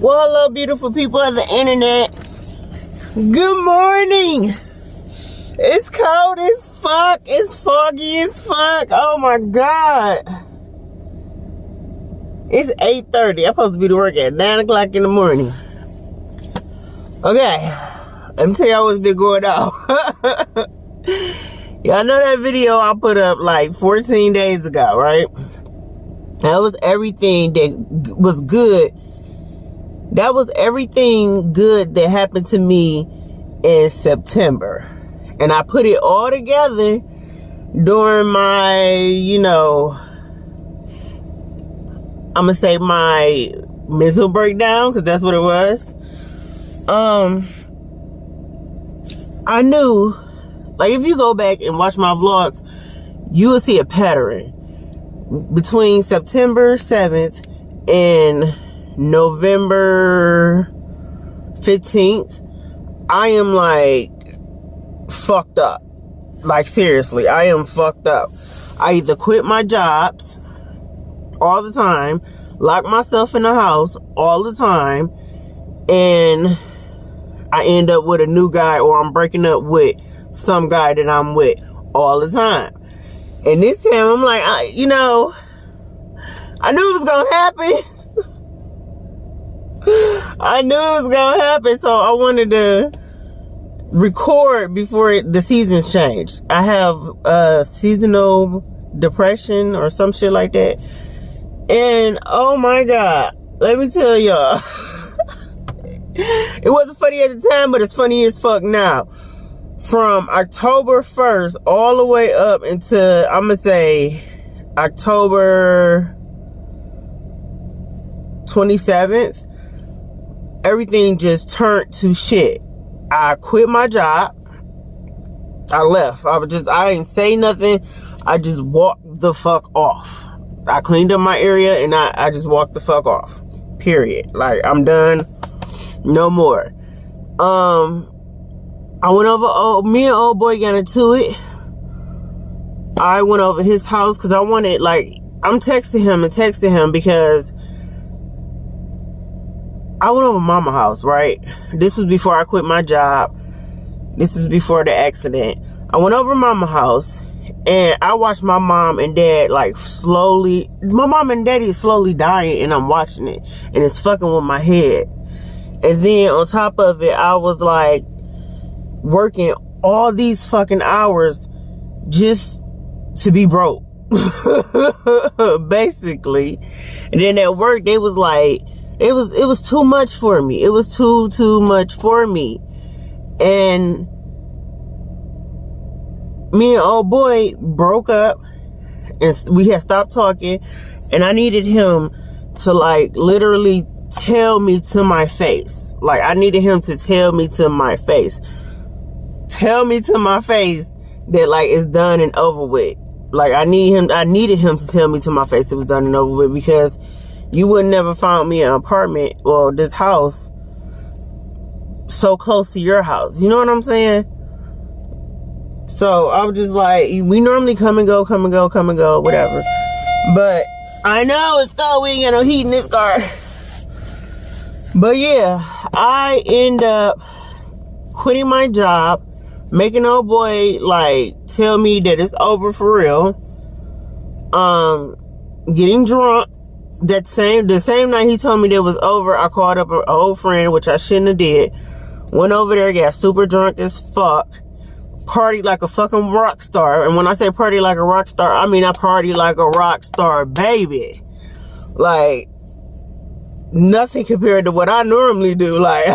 Well, hello, beautiful people of the internet. Good morning. It's cold as fuck. It's foggy as fuck. Oh my god. It's 8:30. I'm supposed to be to work at 9 o'clock in the morning. Okay. Let me tell y'all what's been going on. Y'all know that video I put up like 14 days ago, right? That was everything that was good. That was everything good that happened to me in September. And I put it all together during my, I'm going to say my mental breakdown, because that's what it was. I knew, like, if you go back and watch my vlogs, you will see a pattern. Between September 7th and November 15th, I am like fucked up. Like, seriously, I am fucked up. I either quit my jobs all the time, lock myself in the house all the time, and I end up with a new guy, or I'm breaking up with some guy that I'm with all the time. And this time I'm like, I knew it was gonna happen. I knew it was gonna happen, so I wanted to record before the seasons changed. I have seasonal depression or some shit like that. And oh my god, let me tell y'all. It wasn't funny at the time, but it's funny as fuck now. From October 1st all the way up until, I'm gonna say, October 27th, everything just turned to shit. I quit my job. I left. I didn't say nothing. I just walked the fuck off. I cleaned up my area and I just walked the fuck off. Period. Like, I'm done. No more. I went over, me and old boy got into it. I went over his house because I wanted, like, I'm texting him because I went over mama's house, right? This was before I quit my job. This was before the accident. I went over mama's house and I watched my mom and dad my mom and daddy is slowly dying, and I'm watching it and it's fucking with my head. And then on top of it, I was like working all these fucking hours just to be broke. Basically. And then at work, they was like, it was too much for me. It was too much for me. And me and old boy broke up, and we had stopped talking, and I needed him to, like, literally tell me to my face. Like, I needed him to tell me to my face. Tell me to my face that, like, it's done and over with. Like, I needed him to tell me to my face it was done and over with, because you would never find me an apartment or this house so close to your house. You know what I'm saying? So I was just like, we normally come and go, whatever. But I know it's cold. We ain't got no heat in this car. But yeah, I end up quitting my job, making old boy, like, tell me that it's over for real. Getting drunk. The same night he told me that it was over, I called up an old friend, which I shouldn't have did. Went over there, got super drunk as fuck. Partied like a fucking rock star. And when I say party like a rock star, I mean I party like a rock star, baby. Like, nothing compared to what I normally do. Like,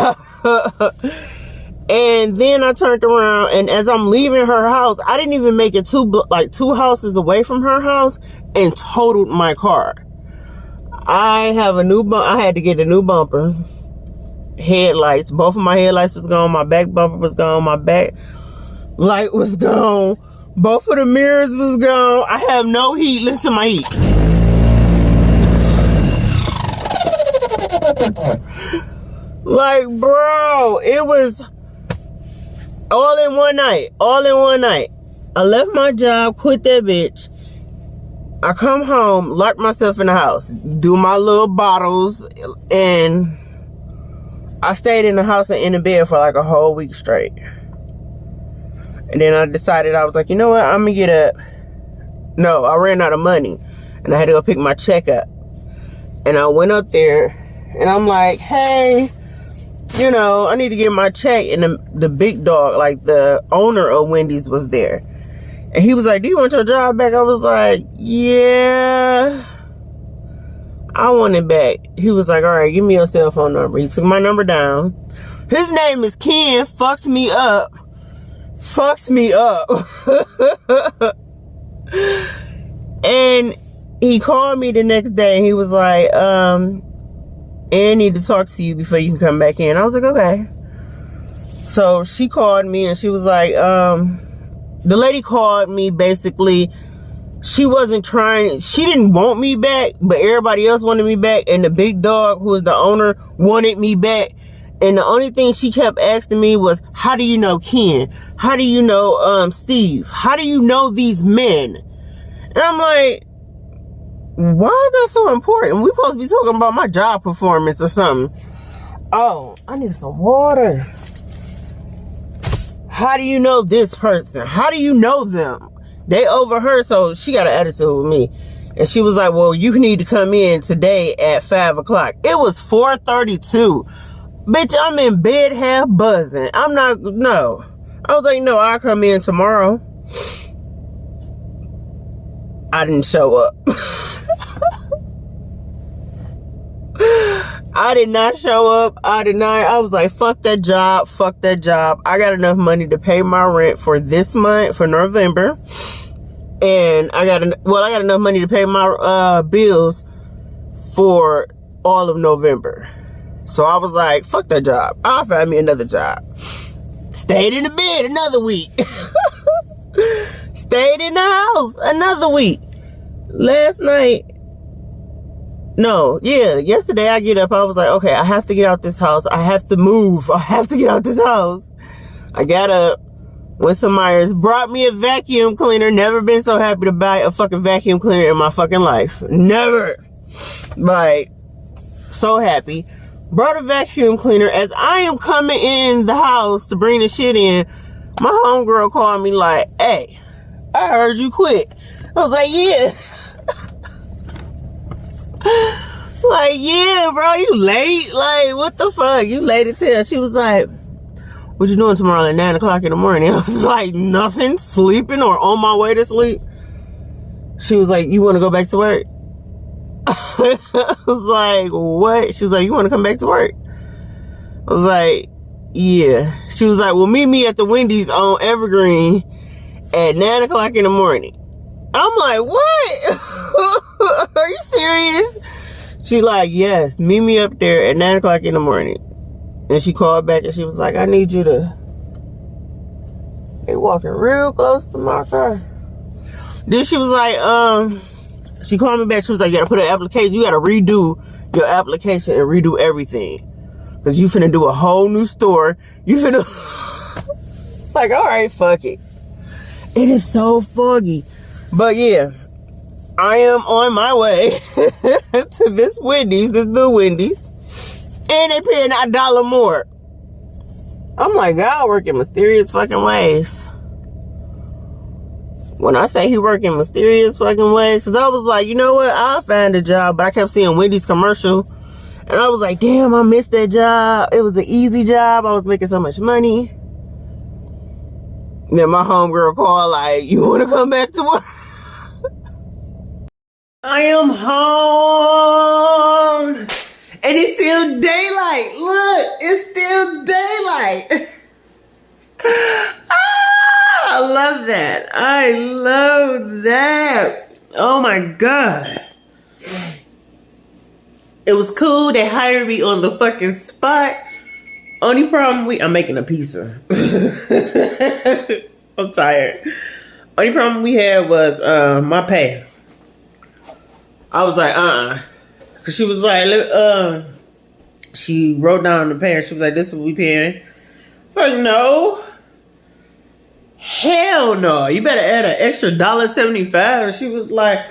and then I turned around, and as I'm leaving her house, I didn't even make it two houses away from her house, and totaled my car. I have I had to get a new bumper. Headlights. Both of my headlights was gone. My back bumper was gone. My back light was gone. Both of the mirrors was gone. I have no heat. Listen to my heat. Like, bro, it was all in one night. I left my job, quit that bitch. I come home, lock myself in the house, do my little bottles, and I stayed in the house and in the bed for like a whole week straight. And then I decided, I was like, you know what? I'm gonna get up. No, I ran out of money. And I had to go pick my check up. And I went up there and I'm like, hey, you know, I need to get my check. And the big dog, like the owner of Wendy's, was there. And he was like, do you want your job back? I was like, yeah, I want it back. He was like, all right, give me your cell phone number. He took my number down. His name is Ken. Fucked me up. And he called me the next day. And he was like, I need to talk to you before you can come back in. I was like, okay. So she called me and she was like, the lady called me basically. She didn't want me back, but everybody else wanted me back. And the big dog, who is the owner, wanted me back. And the only thing she kept asking me was, how do you know Ken? How do you know Steve? How do you know these men? And I'm like, why is that so important? We supposed to be talking about my job performance or something. Oh, I need some water. How do you know this person? How do you know them? They overheard, so she got an attitude with me. And she was like, well, you need to come in today at 5 o'clock. It was 4:32. Bitch, I'm in bed half buzzing. No. I was like, no, I'll come in tomorrow. I didn't show up. I did not show up. I was like, fuck that job. I got enough money to pay my rent for this month, for November. And I got enough money to pay my bills for all of November. So I was like, fuck that job. I'll find me another job. Stayed in the bed another week. Stayed in the house another week. Yesterday I get up, I was like, okay, I have to get out this house. I have to move. I have to get out this house. I got up, went to Myers, brought me a vacuum cleaner. Never been so happy to buy a fucking vacuum cleaner in my fucking life. Never. Like, so happy. Brought a vacuum cleaner. As I am coming in the house to bring the shit in, my homegirl called me like, hey, I heard you quit. I was like, yeah. Like, yeah, bro, you late? Like, what the fuck? You late as hell. She was like, what you doing tomorrow at 9 o'clock in the morning? I was like, nothing, sleeping or on my way to sleep. She was like, you want to go back to work? I was like, what? She was like, you want to come back to work? I was like, yeah. She was like, well, meet me at the Wendy's on Evergreen at 9 o'clock in the morning. I'm like, what? Are you serious? She like, yes, meet me up there at 9 o'clock in the morning. And she called back and she was like, I need you to... They walking real close to my car. Then she was like, she called me back. She was like, you gotta put an application. You gotta redo your application and redo everything. Because you finna do a whole new store. You finna... Like, all right, fuck it. It is so foggy. But yeah, I am on my way to this Wendy's, this new Wendy's. And they paying $1 more. I'm like, God work in mysterious fucking ways. When I say he work in mysterious fucking ways, because I was like, you know what? I'll find a job. But I kept seeing Wendy's commercial. And I was like, damn, I missed that job. It was an easy job. I was making so much money. And then my homegirl called like, you want to come back to work? I am home. And it's still daylight. Look, it's still daylight. I love that. I love that. Oh my God. It was cool. They hired me on the fucking spot. Only problem I'm making a pizza. I'm tired. Only problem we had was my pay. I was like, Cause she was like, she wrote down the pay and she was like, this is what we paying. It's like, no. Hell no. You better add an extra $1.75. And she was like,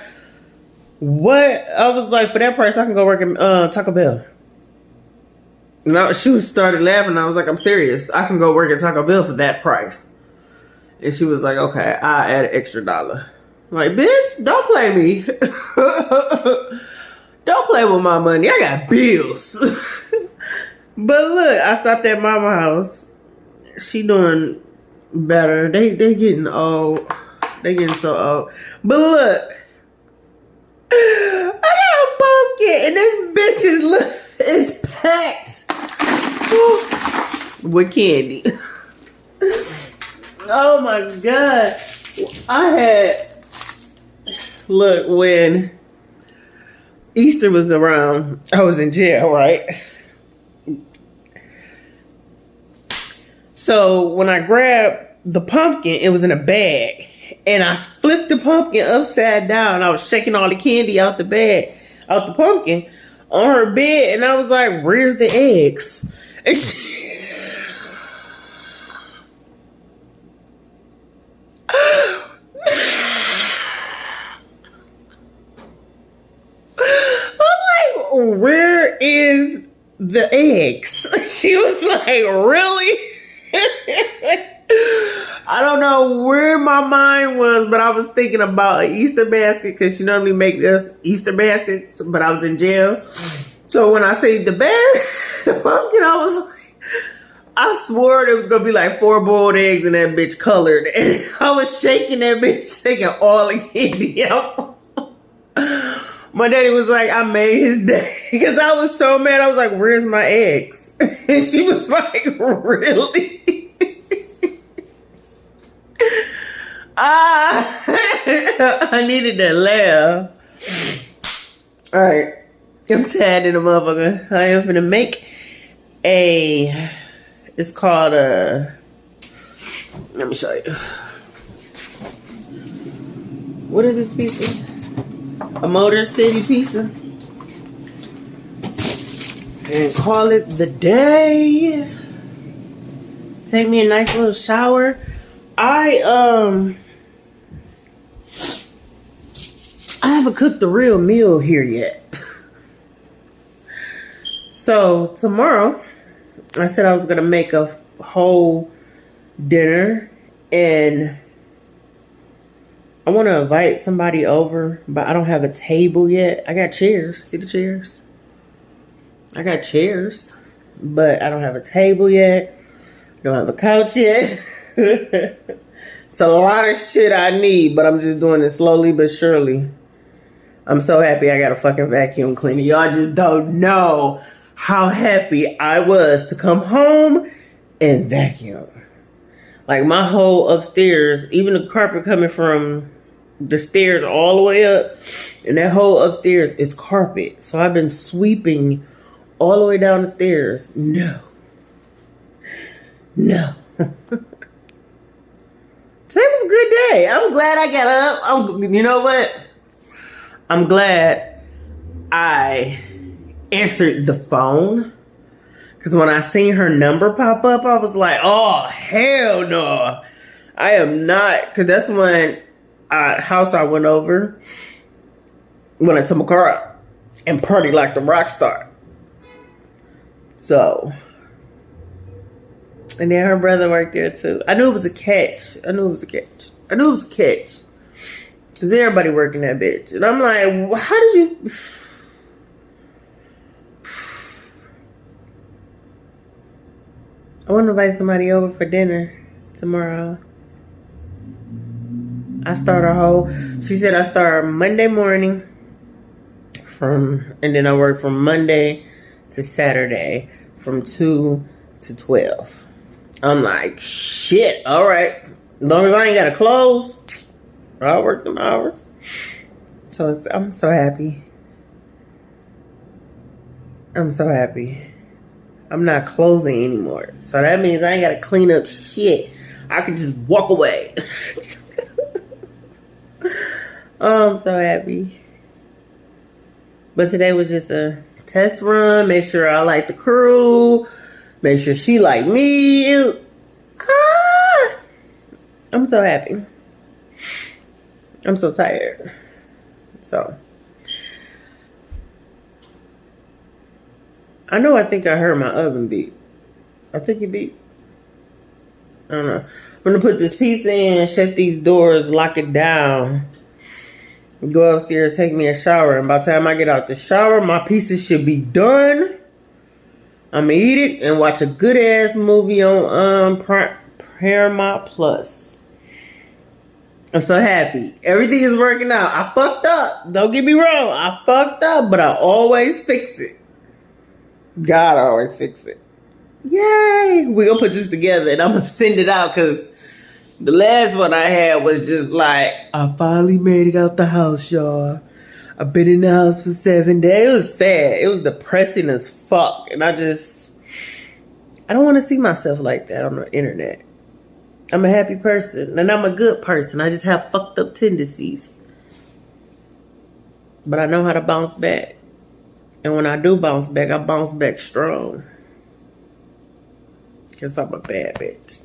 what? I was like, for that price, I can go work at Taco Bell. No, she was started laughing. I was like, I'm serious. I can go work at Taco Bell for that price. And she was like, okay, I'll add an extra $1. I'm like, bitch, don't play me. Don't play with my money. I got bills. But look, I stopped at Mama house. She doing better. They getting old. They getting so old. But look, I got a pumpkin, and this bitch is packed with candy. Oh my god! Look, when Easter was around, I was in jail, right? So when I grabbed the pumpkin, it was in a bag. And I flipped the pumpkin upside down. I was shaking all the candy out the bag, out the pumpkin, on her bed. And I was like, where's the eggs? And I was like, where is the eggs? She was like, really? I don't know where my mind was, but I was thinking about an Easter basket because she normally make us Easter baskets, but I was in jail. So when I say the pumpkin, I was like, I swore there was going to be like 4 boiled eggs in that bitch colored. And I was shaking that bitch, taking all the candy out. My daddy was like, I made his day. Because I was so mad. I was like, where's my eggs? And she was like, really? I needed to laugh. Alright. I'm tired of the motherfucker. I am finna make it's called let me show you. What is this pizza? A Motor City pizza. And call it the day. Take me a nice little shower. I haven't cooked the real meal here yet. So tomorrow, I said I was gonna make a whole dinner, and I want to invite somebody over, but I don't have a table yet. I got chairs. See the chairs? I got chairs, but I don't have a table yet. Don't have a couch yet. It's a lot of shit I need, but I'm just doing it slowly but surely. I'm so happy I got a fucking vacuum cleaner. Y'all just don't know how happy I was to come home and vacuum. Like my whole upstairs, even the carpet coming from the stairs all the way up, and that whole upstairs is carpet. So I've been sweeping all the way down the stairs. No. Today was a good day. I'm glad I got up. You know what? I'm glad I answered the phone. Because when I seen her number pop up, I was like, oh, hell no. I am not. Because that's when house I went over. When I took my car out and party like the rock star. So. And then her brother worked there too. I knew it was a catch. Because everybody working that bitch. And I'm like, how did you... I want to invite somebody over for dinner tomorrow. She said I start Monday morning and then I work from Monday to Saturday from 2 to 12. I'm like, shit, all right. As long as I ain't got to close, I'll work them hours. So I'm so happy. I'm not closing anymore. So that means I ain't got to clean up shit. I can just walk away. Oh, I'm so happy. But today was just a test run. Make sure I like the crew. Make sure she like me. I'm so happy. I'm so tired. So. I know I think I heard my oven beep. I think it beep. I don't know. I'm gonna put this piece in, shut these doors, lock it down, go upstairs, take me a shower, and by the time I get out the shower, my pieces should be done. I'm gonna eat it and watch a good ass movie on Paramount Plus. I'm so happy. Everything is working out. I fucked up. Don't get me wrong. I fucked up, but I always fix it. God always fix it. Yay! We're gonna put this together and I'm gonna send it out because the last one I had was just like, I finally made it out the house, y'all. I've been in the house for 7 days. It was sad. It was depressing as fuck. And I don't want to see myself like that on the internet. I'm a happy person and I'm a good person. I just have fucked up tendencies. But I know how to bounce back. And when I do bounce back, I bounce back strong. Because I'm a bad bitch.